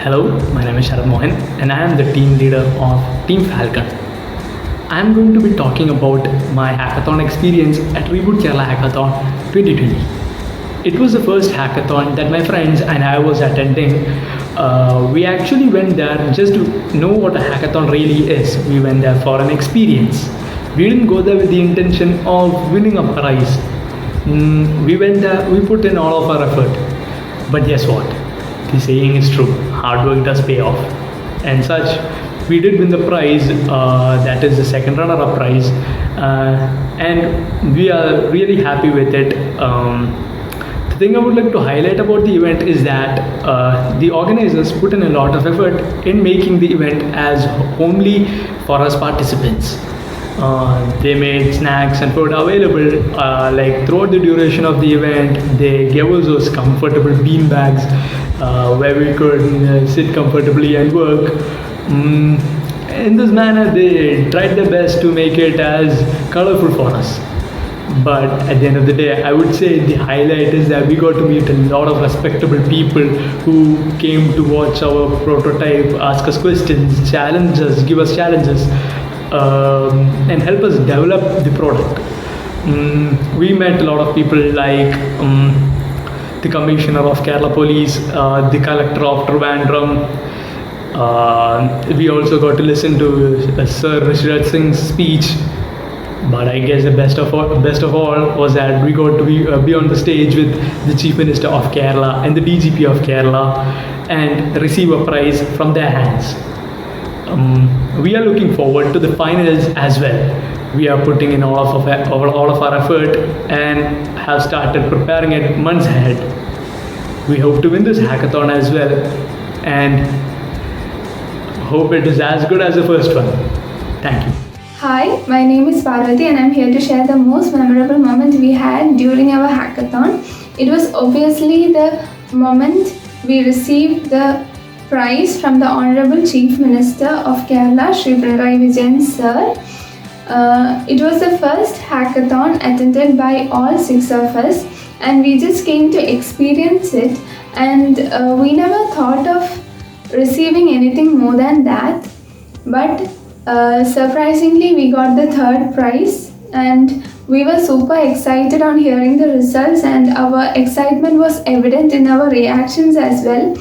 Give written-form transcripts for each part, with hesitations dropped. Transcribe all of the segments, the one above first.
Hello, my name is Sharad Mohan and I am the team leader of Team Falcon. I am going to be talking about my hackathon experience at Reboot Kerala Hackathon 2020. It was the first hackathon that my friends and I was attending. We actually went there just to know what a hackathon really is. We went there for an experience. We didn't go there with the intention of winning a prize. We went there, we put in all of our effort. But guess what? The saying is true, hard work does pay off. And such, we did win the prize, that is the second runner up prize, and we are really happy with it. The thing I would like to highlight about the event is that the organizers put in a lot of effort in making the event as homely for us participants. They made snacks and food available like throughout the duration of the event. They gave us those comfortable bean bags where we could sit comfortably and work. In this manner, they tried their best to make it as colorful for us. But at the end of the day, I would say the highlight is that we got to meet a lot of respectable people who came to watch our prototype, ask us questions, challenge us, give us challenges, and help us develop the product. We met a lot of people like the Commissioner of Kerala Police, the Collector of Trivandrum. We also got to listen to Sir Rishraj Singh's speech. But I guess the best of all was that we got to be on the stage with the Chief Minister of Kerala and the DGP of Kerala and receive a prize from their hands. We are looking forward to the finals as well. We are putting in all of our effort and have started preparing it months ahead. We hope to win this hackathon as well and hope it is as good as the first one. Thank you. Hi, my name is Parvati and I'm here to share the most memorable moment we had during our hackathon. It was obviously the moment we received the prize from the Honorable Chief Minister of Kerala, Shri Pinarayi Vijayan Sir. It was the first hackathon attended by all six of us and we just came to experience it, and we never thought of receiving anything more than that. But surprisingly, we got the third prize and we were super excited on hearing the results, and our excitement was evident in our reactions as well.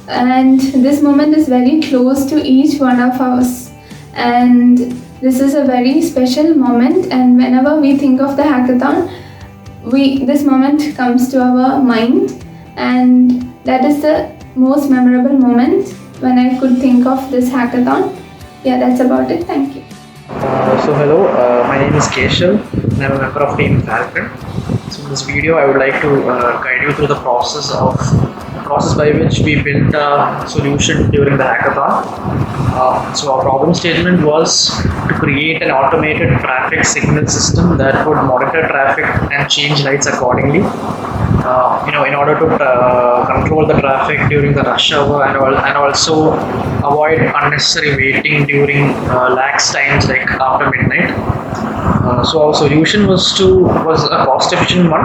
And this moment is very close to each one of us, and this is a very special moment, and whenever we think of the hackathon, this moment comes to our mind, and that is the most memorable moment when I could think of this hackathon. Yeah, that's about it. Thank you. Hello, my name is Keshav and I'm a member of Team Falcon. So in this video I would like to guide you through the process by which we built a solution during the hackathon. So our problem statement was to create an automated traffic signal system that would monitor traffic and change lights accordingly. In order to control the traffic during the rush hour and also avoid unnecessary waiting during lax times like after midnight. So our solution was a cost-efficient one,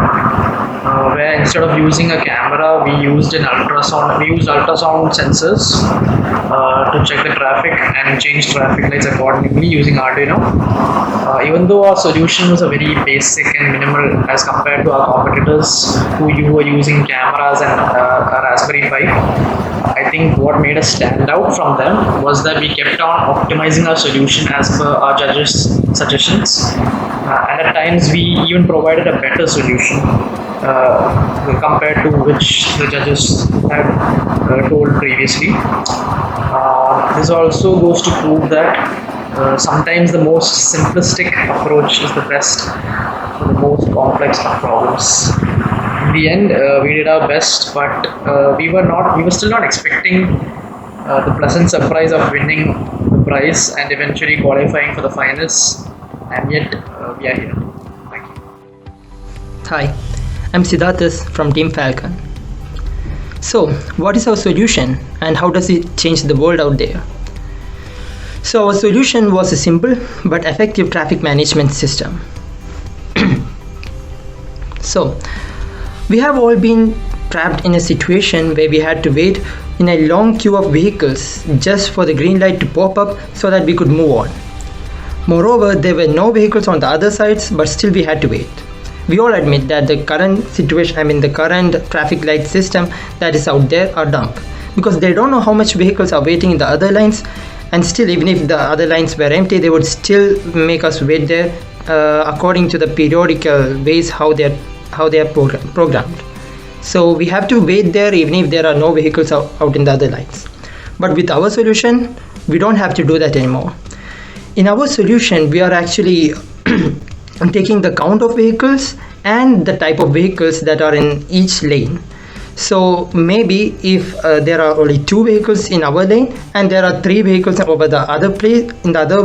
where instead of using a camera, we used ultrasound sensors to check the traffic and change traffic lights accordingly using Arduino. Even though our solution was a very basic and minimal as compared to our competitors who were using cameras and a Raspberry Pi, I think what made us stand out from them was that we kept on optimizing our solution as per our judges' suggestions, and at times we even provided a better solution compared to which the judges had told previously. This also goes to prove that sometimes the most simplistic approach is the best for the most complex of problems. In the end, we did our best, but we were still not expecting the pleasant surprise of winning the prize and eventually qualifying for the finals, and yet we are here. Thank you. Hi, I'm Siddharthas from Team Falcon. So, what is our solution and how does it change the world out there? So, our solution was a simple but effective traffic management system. So, we have all been trapped in a situation where we had to wait in a long queue of vehicles just for the green light to pop up so that we could move on. Moreover, there were no vehicles on the other sides, but still we had to wait. We all admit that the current situation, the current traffic light system that is out there are dumb, because they don't know how much vehicles are waiting in the other lines, and still even if the other lines were empty, they would still make us wait there according to the periodical ways how they are programmed. So we have to wait there even if there are no vehicles out in the other lines. But with our solution, we don't have to do that anymore. In our solution, we are actually taking the count of vehicles and the type of vehicles that are in each lane. So maybe if there are only 2 vehicles in our lane and there are 3 vehicles over the other place in the other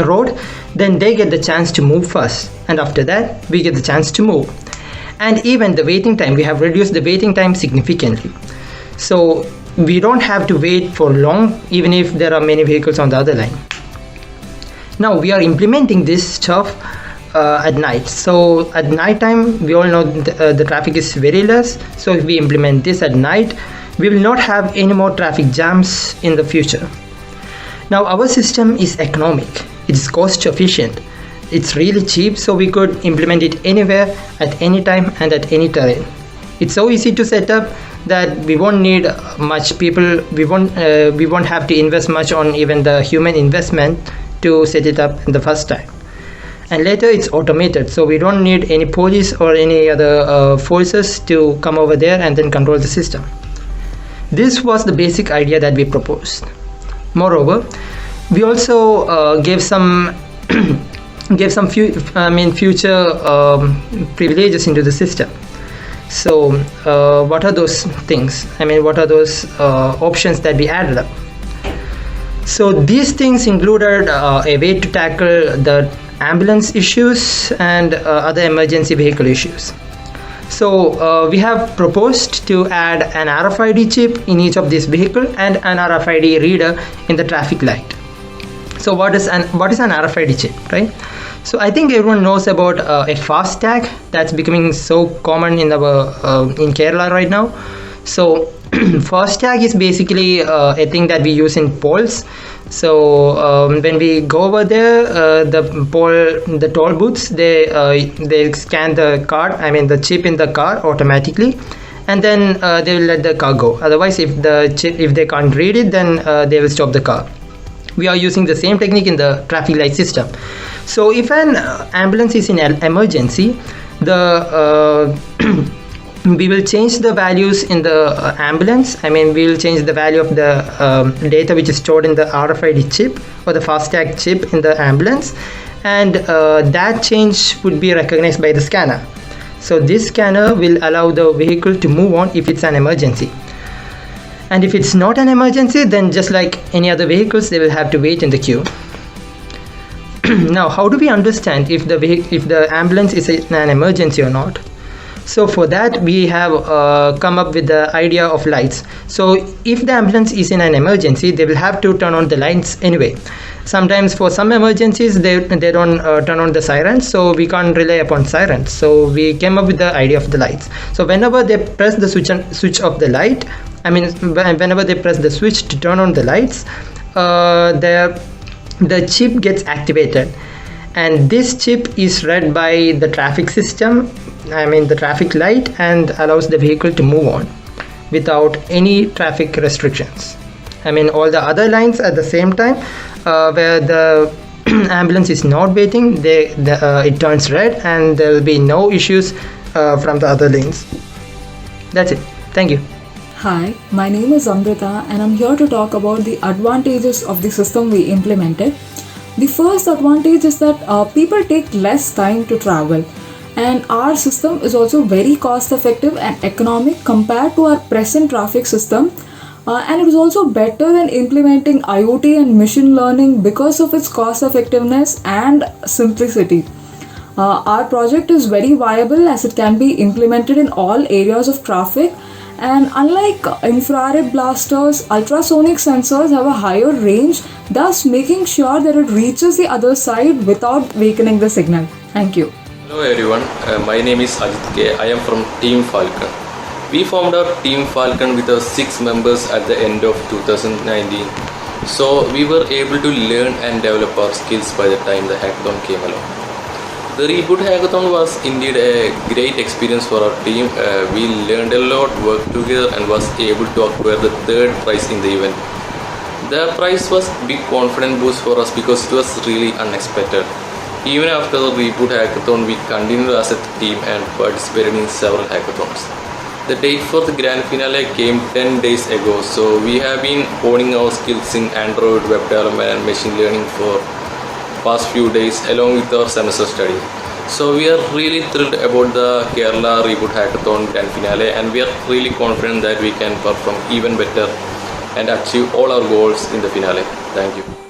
road, then they get the chance to move first, and after that we get the chance to move. And even the waiting time, we have reduced the waiting time significantly. So we don't have to wait for long even if there are many vehicles on the other line. Now we are implementing this stuff at night. So at night time, we all know the traffic is very less. So if we implement this at night, we will not have any more traffic jams in the future. Now our system is economic, it is cost efficient, it's really cheap, so we could implement it anywhere, at any time and at any terrain. It's so easy to set up that we won't need much people, we won't have to invest much on even the human investment to set it up in the first time. And later it's automated, so we don't need any police or any other forces to come over there and then control the system. This was the basic idea that we proposed. Moreover, we also gave some future privileges into the system. So what are those things? What are those options that we added up? So these things included a way to tackle the ambulance issues and other emergency vehicle issues. So we have proposed to add an RFID chip in each of these vehicles and an RFID reader in the traffic light. So what is an RFID chip, right? So I think everyone knows about a FASTag that's becoming so common in Kerala right now. So FASTag is basically a thing that we use in polls. So when we go over there, the toll booths, they scan the card, the chip in the car automatically, and then they will let the car go. Otherwise, if they can't read it, then they will stop the car. We are using the same technique in the traffic light system. So if an ambulance is in an emergency, we will change the values in the ambulance. We will change the value of the data which is stored in the RFID chip or the FASTag chip in the ambulance, and that change would be recognized by the scanner. So this scanner will allow the vehicle to move on if it's an emergency. And if it's not an emergency, then just like any other vehicles, they will have to wait in the queue. Now, how do we understand if the ambulance is an emergency or not? So for that, we have come up with the idea of lights. So if the ambulance is in an emergency, they will have to turn on the lights anyway. Sometimes for some emergencies, they don't turn on the sirens, so we can't rely upon sirens. So we came up with the idea of the lights. So whenever they press the switch of the light, whenever they press the switch to turn on the lights, the chip gets activated, and this chip is read by the traffic system, the traffic light, and allows the vehicle to move on without any traffic restrictions. All the other lines at the same time, where the ambulance is not waiting, it turns red and there will be no issues from the other lanes. That's it. Thank you. Hi, my name is Amrita and I'm here to talk about the advantages of the system we implemented. The first advantage is that people take less time to travel, and our system is also very cost effective and economic compared to our present traffic system, and it is also better than implementing IoT and machine learning because of its cost effectiveness and simplicity. Our project is very viable as it can be implemented in all areas of traffic, and unlike infrared blasters, ultrasonic sensors have a higher range, thus making sure that it reaches the other side without weakening the signal. Thank you. Hello everyone, my name is Ajit K. I am from Team Falcon. We formed our Team Falcon with our 6 members at the end of 2019. So we were able to learn and develop our skills by the time the hackathon came along. The Reboot Hackathon was indeed a great experience for our team. We learned a lot, worked together, and was able to acquire the third prize in the event. The prize was a big confidence boost for us because it was really unexpected. Even after the Reboot Hackathon, we continued as a team and participated in several hackathons. The date for the grand finale came 10 days ago, so we have been honing our skills in Android web development and machine learning for past few days along with our semester study. So we are really thrilled about the Kerala Reboot Hackathon grand finale, and we are really confident that we can perform even better and achieve all our goals in the finale. Thank you.